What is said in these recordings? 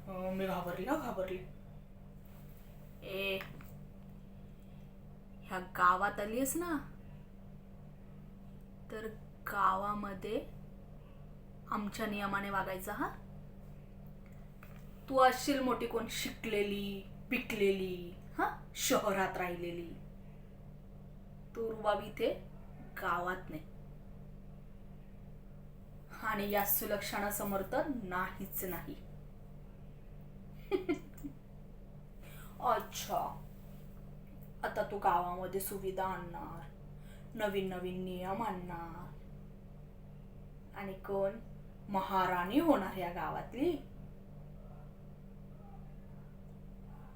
मी घाबरले. ए, ह्या गावात आलीस ना, तर गावामध्ये आमच्या नियमाने वागायचं. हा, तू असशील मोठी कोण शिकलेली पिकलेली, हा, शहरात राहिलेली. तू रुबाब इथे गावात नाही, आणि या सुलक्षणासमोर तर नाहीच नाही. अच्छा, आता तू गावामध्ये सुविधा आणणार, नवीन नवीन नियम आणणार, आणि कोण महाराणी होणार या गावातली.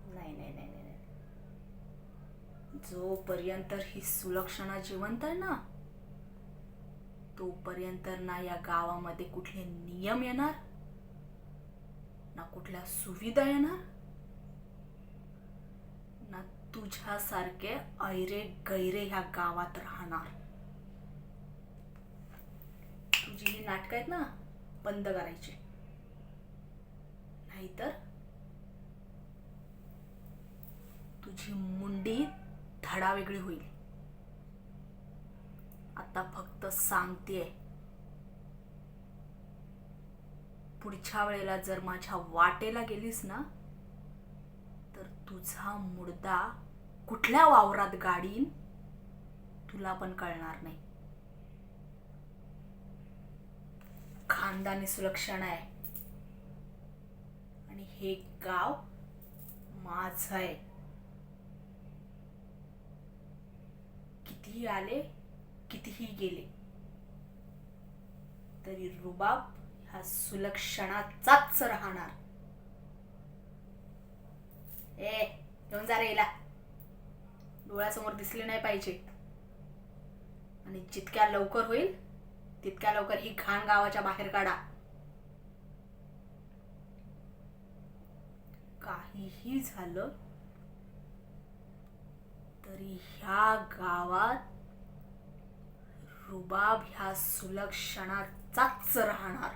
नाही नाही नाही नाही, जोपर्यंत ही सुलक्षणा जिवंत आहे ना, तोपर्यंत ना या गावामध्ये कुठले नियम येणार, ना कुठल्या सुविधा येणार, ना तुझ्यासारखे ऐरे गैरे ह्या गावात राहणार. तुझी ही नाटक आहेत ना, बंद करायची, नाहीतर तुझी मुंडी धडा वेगळी होईल. आता फक्त सांगतेय, पुढच्या वेळेला जर माझ्या वाटेला गेलीस ना, तर तुझा मुर्दा कुठल्या वावरात गाडीन तुला पण कळणार नाही. खानदानी सुलक्षण आहे, आणि हे गाव माझं आहे. कितीही आले, कितीही गेले, तरी रुबाब ह्या सुलक्षणाचाच राहणार. ए, घेऊन जा रे हिला, डोळ्यासमोर दिसली नाही पाहिजे. आणि जितक्या लवकर होईल तितक्या लवकर ही घाण गावाच्या बाहेर काढा. काहीही झालं तरी ह्या गावात रुबाब ह्या सुलक्षणाचाच राहणार.